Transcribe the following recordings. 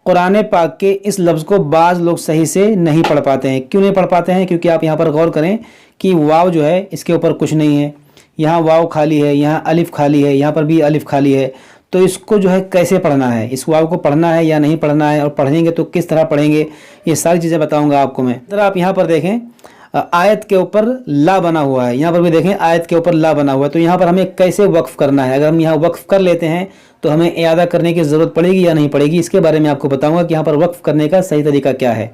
कुरान पाक के इस लफ्ज़ को बाज़ लोग सही से नहीं पढ़ पाते हैं। क्यों नहीं पढ़ पाते हैं? क्योंकि आप यहाँ पर गौर करें कि वाव जो है इसके ऊपर कुछ नहीं है, यहाँ वाव खाली है, यहाँ अलिफ खाली है, यहाँ पर भी अलिफ खाली है। तो इसको जो है कैसे पढ़ना है, इस वाव को पढ़ना है या नहीं पढ़ना है, और पढ़ेंगे तो किस तरह पढ़ेंगे, ये सारी चीज़ें बताऊँगा आपको मैं। अगर आप यहाँ पर देखें आयत के ऊपर ला बना हुआ है, यहाँ पर भी देखें आयत के ऊपर ला बना हुआ है। तो यहाँ पर हमें कैसे वक्फ़ करना है, अगर हम यहाँ वक्फ़ कर लेते हैं तो हमें इयादा करने की ज़रूरत पड़ेगी या नहीं पड़ेगी, इसके बारे में आपको बताऊंगा कि यहाँ पर वक्फ़ करने का सही तरीका क्या है।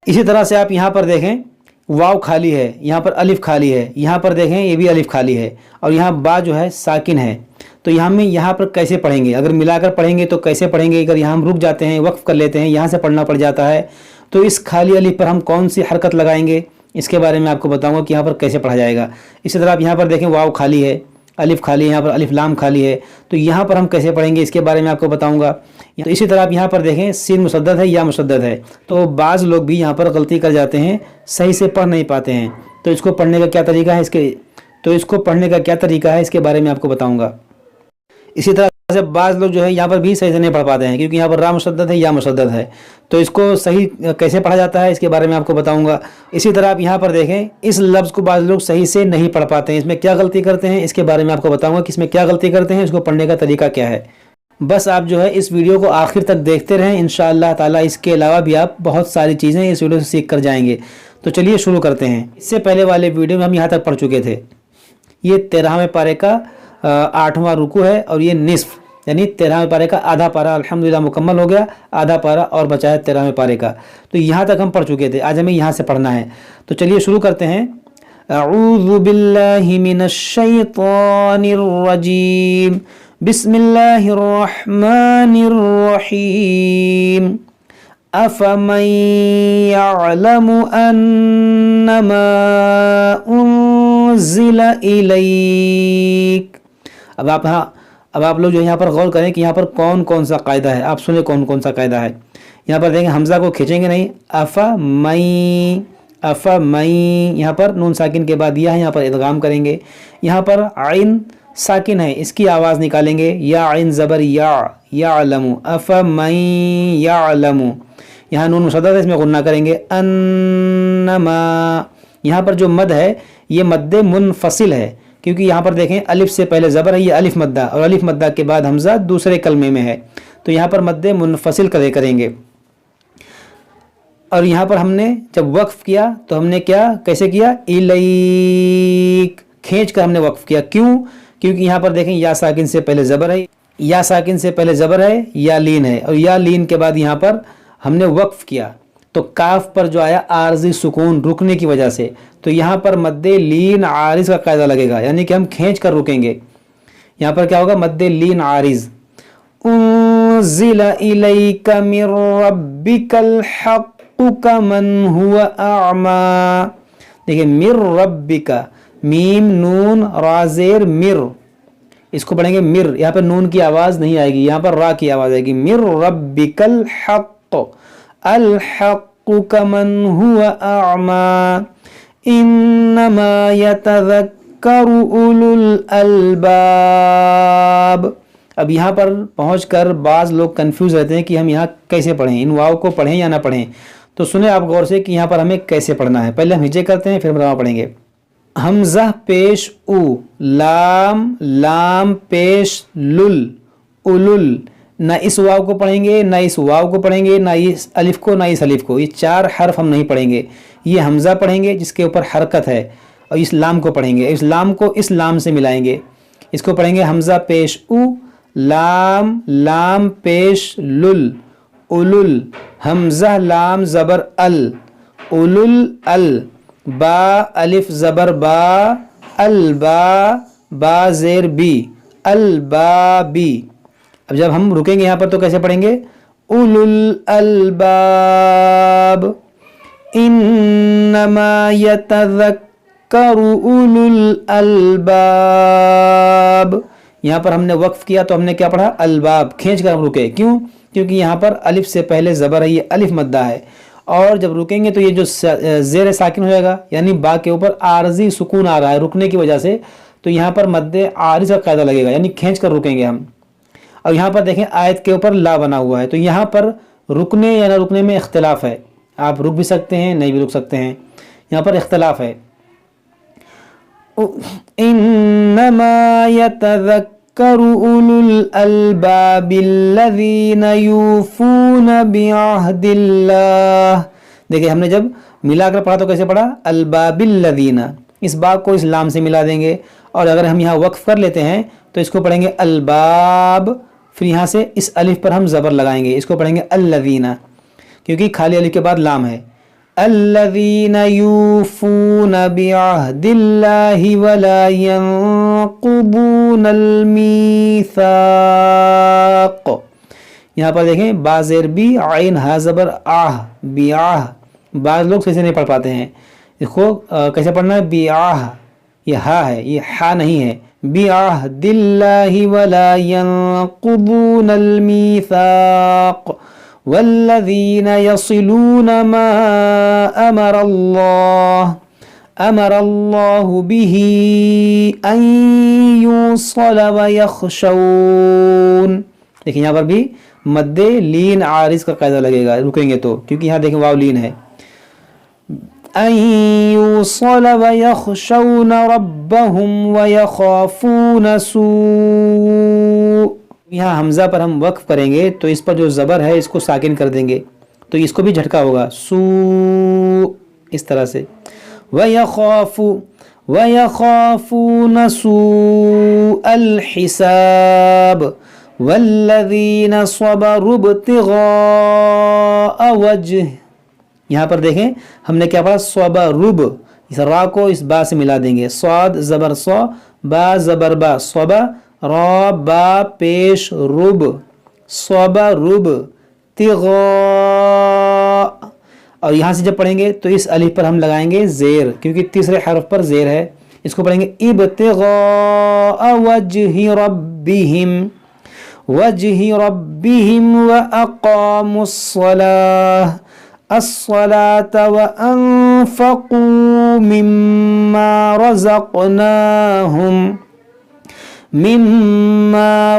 इसी तरह से आप यहाँ पर देखें वाव खाली है, यहाँ पर अलिफ खाली है, यहाँ पर देखें ये भी अलिफ खाली है, और यहाँ बा जो है साकिन है। तो यहाँ पर कैसे पढ़ेंगे, अगर मिलाकर पढ़ेंगे तो कैसे पढ़ेंगे, अगर यहाँ हम रुक जाते हैं, वक्फ़ कर लेते हैं, यहाँ से पढ़ना पड़ जाता है, तो इस खाली अलिफ पर हम कौन सी हरकत लगाएंगे, इसके बारे में आपको बताऊंगा कि यहाँ पर कैसे पढ़ा जाएगा। इसी तरह आप यहाँ पर देखें वाव खाली है, अलिफ खाली है, यहाँ पर अलिफ लाम खाली है, तो यहाँ पर हम कैसे पढ़ेंगे इसके बारे में आपको बताऊंगा। तो इसी तरह आप यहाँ पर देखें सीन मुसद्दद है या मुसद्दद है, तो बाज़ लोग भी यहाँ पर गलती कर जाते हैं, सही से पढ़ नहीं पाते हैं। तो इसको पढ़ने का क्या तरीका है, इसके बारे में आपको बताऊँगा। इसी तरह से बाज़ लोग जो है यहाँ पर भी सही से नहीं पढ़ पाते हैं, क्योंकि यहाँ पर रा मुसद्दद है या मुसद्दद है, तो इसको सही कैसे पढ़ा जाता है इसके बारे में आपको बताऊंगा। इसी तरह आप यहाँ पर देखें इस लफ्ज़ को बाज़ लोग सही से नहीं पढ़ पाते हैं, इसमें क्या गलती करते हैं इसके बारे में आपको बताऊंगा कि इसमें क्या गलती करते हैं, इसको पढ़ने का तरीका क्या है। बस आप जो है इस वीडियो को आखिर तक देखते रहें, इंशाअल्लाह ताला इसके अलावा भी आप बहुत सारी चीज़ें इस वीडियो से सीख कर जाएंगे। तो चलिए शुरू करते हैं। इससे पहले वाले वीडियो में हम यहाँ तक पढ़ चुके थे। ये 13वें पारे का 8वां रुकू है, और ये निस्फ यानी 13वें पारे का आधा पारा अल्हम्दुलिल्लाह मुकम्मल हो गया, आधा पारा और बचा है 13वें पारे का। तो यहाँ तक हम पढ़ चुके थे, आज हमें यहाँ से पढ़ना है। तो चलिए शुरू करते हैं। अऊज़ु बिल्लाहि मिनश शैतानिर रजीम, बिस्मिल्लाहिर रहमानिर रहीम, अफमन यअलमु अन्नमा उन्ज़िला इलैक। अब आप लोग जो यहाँ पर गौर करें कि यहाँ पर कौन कौन सा कायदा है, आप सुने कौन कौन सा कायदा है। यहाँ पर देखें हमज़ा को खींचेंगे नहीं, अफ़ा मई, यहाँ पर नून साकिन के बाद यहाँ पर इदगाम करेंगे। यहाँ पर आइन साकिन है, इसकी आवाज़ निकालेंगे, या आइन ज़बर याअलमु, अफ़ा मई याअलमु। यहाँ नून मुशद्दद है, इसमें गुन्ना करेंगे, अन्नमा। यहाँ पर जो मद है ये मद्दे मुनफसिल है, क्योंकि यहाँ पर देखें अलिफ से पहले ज़बर है, ये अलिफ मद्दा, और अलिफ मद्दा के बाद हमज़ा दूसरे कलमे में है, तो यहाँ पर मद्दे मुनफसिल करेंगे। और यहाँ पर हमने जब वक्फ़ किया तो हमने कैसे किया, इलैक, खींच कर हमने वक्फ़ किया। क्यों? क्योंकि यहाँ पर देखें या साकिन से पहले ज़बर है, या लीन है, और या लीन के बाद यहाँ पर हमने वक्फ़ किया, तो काफ पर जो आया आर्जी सुकून रुकने की वजह से, तो यहाँ पर मद्दे लीन आरिज का कायदा लगेगा, यानी कि हम खींच कर रुकेंगे। यहाँ पर क्या होगा, मद्दे लीन आरिज। उन्ज़िला इलैका मिर रब्बिकल हक़्क़ु कमन हुवा अअमा। देखिए मिर रब्बिका, मीम नून राज़ेर मिर, इसको पढ़ेंगे मिर, यहाँ पर नून की आवाज़ नहीं आएगी, यहाँ पर रा की आवाज़ आएगी। मिर रब्बिकल हक़्क़ु, अल हक़्क़ु कमन हुवा अअमा, इन्नमा यतज़क्करु उलुल अलबाब। अब यहाँ पर पहुँचकर बाज़ लोग कंफ्यूज रहते हैं कि हम यहाँ कैसे पढ़ें, इन वाव को पढ़ें या ना पढ़ें। तो सुने आप गौर से कि यहाँ पर हमें कैसे पढ़ना है। पहले हम नीचे करते हैं, फिर हम पढ़ेंगे। हमज़ा पेश उ, लाम लाम पेश लुल, उलुल। ना इस वाव को पढ़ेंगे, ना इस वाव को पढ़ेंगे, ना इस अलिफ को, ना इस अलिफ को, ये 4 हर्फ हम नहीं पढ़ेंगे। ये हमज़ा पढ़ेंगे जिसके ऊपर हरकत है, और इस लाम को पढ़ेंगे, इस लाम को इस लाम से मिलाएंगे, इसको पढ़ेंगे हमज़ा पेश उ, लाम लाम पेश लुल, उलुल। हमज़ा लाम ज़बर अल, उलुल अल। बा अलिफ ज़बर बा, अल बा, बा ज़ेर बी, अल बा बी। अब जब हम रुकेंगे यहाँ पर तो कैसे पढ़ेंगे, उलुल अलबाब, इन्नमा यतज़क्करु उलुल अलबाब। यहाँ पर हमने वक्फ़ किया तो हमने क्या पढ़ा, अलबाब, खींच कर हम रुके। क्यों? क्योंकि यहाँ पर अलिफ से पहले ज़बर है, ये अलिफ मद्दा है, और जब रुकेंगे तो ये जो ज़ेर साकिन हो जाएगा, यानी बा के ऊपर आर्जी सुकून आ रहा है रुकने की वजह से, तो यहाँ पर मद्दे आरिज़ का कायदा लगेगा, यानी खींच कर रुकेंगे हम। اور یہاں پر دیکھیں آیت کے اوپر لا بنا ہوا ہے، تو یہاں پر رکنے یا نہ رکنے میں اختلاف ہے، آپ رک بھی سکتے ہیں نہیں بھی رک سکتے ہیں، یہاں پر اختلاف ہے۔ انما يتذكر اولو الالباب الذين يوفون بعهد اللہ، دیکھیں ہم نے جب ملا کر پڑھا تو کیسے پڑھا؟ الباب الذین، اس باب کو اس لام سے ملا دیں گے، اور اگر ہم یہاں وقف کر لیتے ہیں تو اس کو پڑھیں گے الباب، پھر یہاں سے اس الف پر ہم زبر لگائیں گے، اس کو پڑھیں گے الذین، کیونکہ خالی الف کے بعد لام ہے۔ الذین یوفون بعہد اللہ ولا ینقضون المیثاق، یہاں پر دیکھیں با زیر بی عین ہا زبر آہ، بیاہ، بعض لوگ کیسے نہیں پڑھ پاتے ہیں، اس کو کیسے پڑھنا ہے؟ بیاہ، یہ ہا ہے، یہ ہا نہیں ہے، بعہد اللہ ولا ینقضون المیثاق والذین یصلون ما امر اللہ به ان یوصل ویخشون، دیکھیں یہاں پر بھی مد لین عارض کا قاعدہ لگے گا رکیں گے تو، کیونکہ یہاں دیکھیں واو لین ہے۔ ان یوصل ویخشون ربهم ویخافون سوء، یہاں حمزہ پر ہم وقف کریں گے تو اس پر جو زبر ہے اس کو ساکن کر دیں گے، تو اس کو بھی جھٹکا ہوگا، سوء، اس طرح سے۔ وَيَخَافُونَ سُوءَ الْحِسَابِ وَالَّذِينَ صَبَرُوا ابْتِغَاءَ وَجْهِ، یہاں پر دیکھیں ہم نے کیا پڑھا؟ صبرب، اس را کو اس با سے ملا دیں گے، صاد زبر صا، با زبر با، صبا، را با پیش رب، صبرب، تغاء، اور یہاں سے جب پڑھیں گے تو اس الف پر ہم لگائیں گے زیر، کیونکہ تیسرے حرف پر زیر ہے، اس کو پڑھیں گے ابتغاء وجہ ربہم وَأَقَامُوا الصَّلَاةَ وَأَنفَقُوا مِمَّا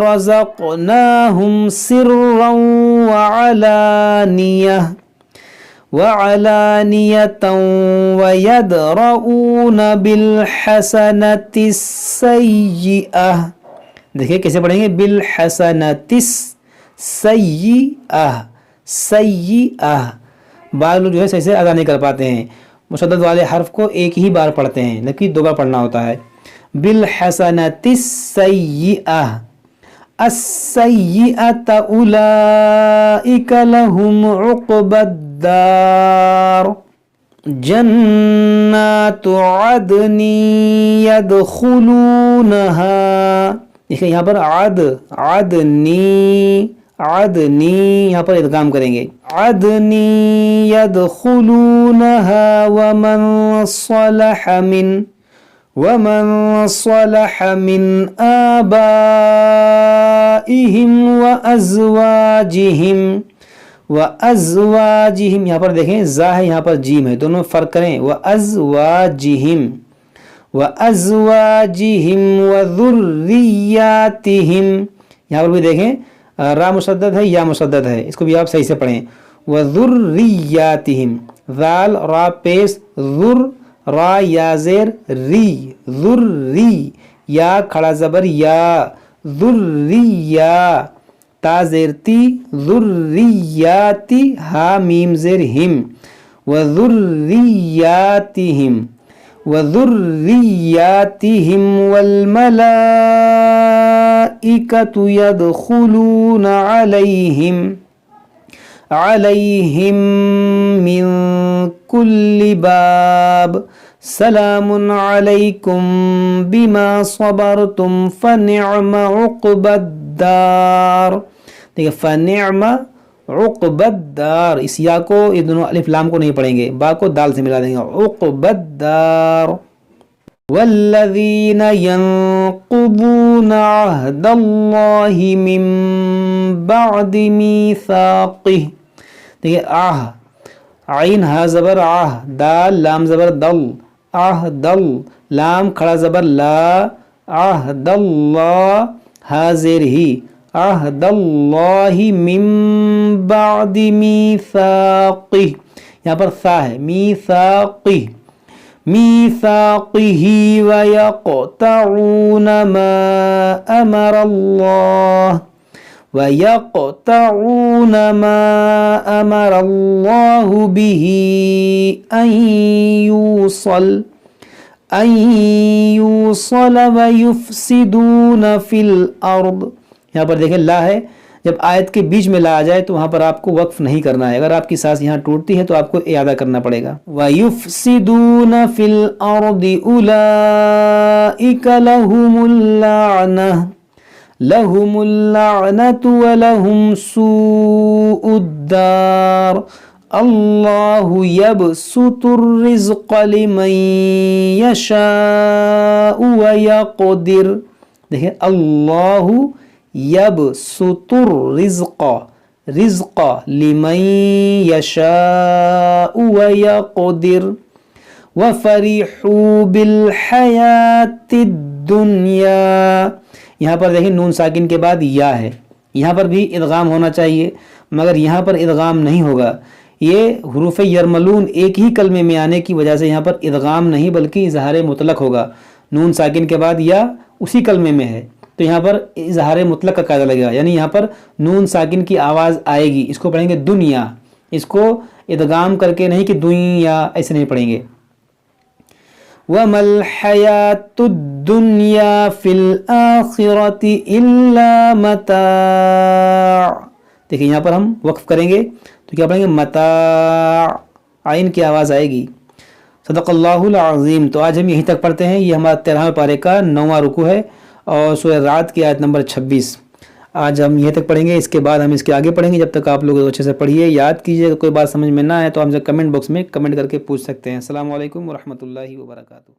رَزَقْنَاهُمْ سِرًّا وَعَلَانِيَةً وَيَدْرَؤُونَ بِالْحَسَنَةِ السَّيِّئَةَ، دیکھیں کیسے پڑھیں گے؟ بالحسنۃ السیئہ، سیئہ، بعض لوگ جو ہے صحیح سے ادا نہیں کر پاتے ہیں، مشدد والے حرف کو ایک ہی بار پڑھتے ہیں لیکن دو بار پڑھنا ہوتا ہے۔ بالحسنۃ السیئہ، السیئۃ اولئک لہم عقبی الدار، جنات عدن یدخلونہا، دیکھیں یہاں پر عدنی یہاں پر ادغام کریں گے، عدنی یدخلونہا ومن صلح من آبائہم وازواجہم، یہاں پر دیکھیں زا ہے یہاں پر جیم ہے، دونوں فرق کریں، وازواجہم وذریاتہم، یہاں پر بھی دیکھیں را مشدد ہے یا مشدد ہے، اس کو بھی آپ صحیح سے پڑھیں، وذریاتہم، ذال را پیش، ذر را یا زیر ری، ذری، یا کھڑا زبر یا، ذریا، تا زیر تی، ذریاتی، ہا میم زیر ہم، وذریاتہم والملائکۃ یدخلون علیہم من کل باب سلام علیکم بما صبرتم فنعم عقبی الدار، دیکھیں فنعم عقبی الدار، اس یا کو یہ دونوں الف لام کو نہیں پڑھیں گے، با کو دال سے ملا دیں گے، عقبی الدار۔ والذین ینقضون عہد اللہ من بعد میثاقہ، دیکھیں آہ، عین ہا زبر آہ، دال لام زبر دل، آہ دل، لام کھڑا زبر لا، عہد اللہ، ہا زیر ہی، अहदल्लाहि मिन बादि मीसाक़िह, यहाँ पर सा है, मीसाक़िह, मीसाक़िही व यक़तऊन मा अमरल्लाह وَيَقْطَعُونَ مَا أَمَرَ اللَّهُ بِهِ أَن يُوصَلَ وَيُفْسِدُونَ فِي الْأَرْضِ. یہاں پر دیکھیں لا ہے، جب آیت کے بیچ میں لا آ جائے تو وہاں پر آپ کو وقف نہیں کرنا ہے. اگر آپ کی سانس یہاں ٹوٹتی ہے تو آپ کو اعادہ کرنا پڑے گا. وَيُفْسِدُونَ فِي الْأَرْضِ أُولَئِكَ لَهُمُ اللعنة ولهم سوء الدار. اللہ یبسط الرزق لمن یشاء ویقدر. دیکھیں اللہ یبسط الرزق لمن یشاء ویقدر. وفرحوا بالحیاة الدنیا. یہاں پر دیکھیں نون ساکن کے بعد یا ہے، یہاں پر بھی ادغام ہونا چاہیے مگر یہاں پر ادغام نہیں ہوگا. یہ حروف یرملون ایک ہی کلمے میں آنے کی وجہ سے یہاں پر ادغام نہیں بلکہ اظہار مطلق ہوگا. نون ساکن کے بعد یا اسی کلمے میں ہے تو یہاں پر اظہار مطلق کا قاعدہ لگے گا، یعنی یہاں پر نون ساکن کی آواز آئے گی. اس کو پڑھیں گے دنیا، اس کو ادغام کر کے نہیں کہ دنیا ایسے نہیں پڑھیں گے. وَمَا الْحَيَاةُ الدُّنْيَا فِي الْآخِرَةِ إِلَّا مَتَاعٌ. دیکھیں یہاں پر ہم وقف کریں گے تو کیا پڑھیں گے؟ متاع، عین کی آواز آئے گی. صدق اللہ العظیم. تو آج ہم یہیں تک پڑھتے ہیں. یہ ہمارا 13ویں پارے کا 9واں رکوع ہے اور سورہ رعد کی آیت نمبر 26. آج ہم یہیں تک پڑھیں گے، اس کے بعد ہم اس کے آگے پڑھیں گے. جب تک آپ لوگ اچھے سے پڑھیے، یاد کیجیے. اگر کوئی بات سمجھ میں نہ آئے تو ہم سے کمنٹ باکس میں کمنٹ کر کے پوچھ سکتے ہیں. السلام علیکم ورحمۃ اللہ وبرکاتہ.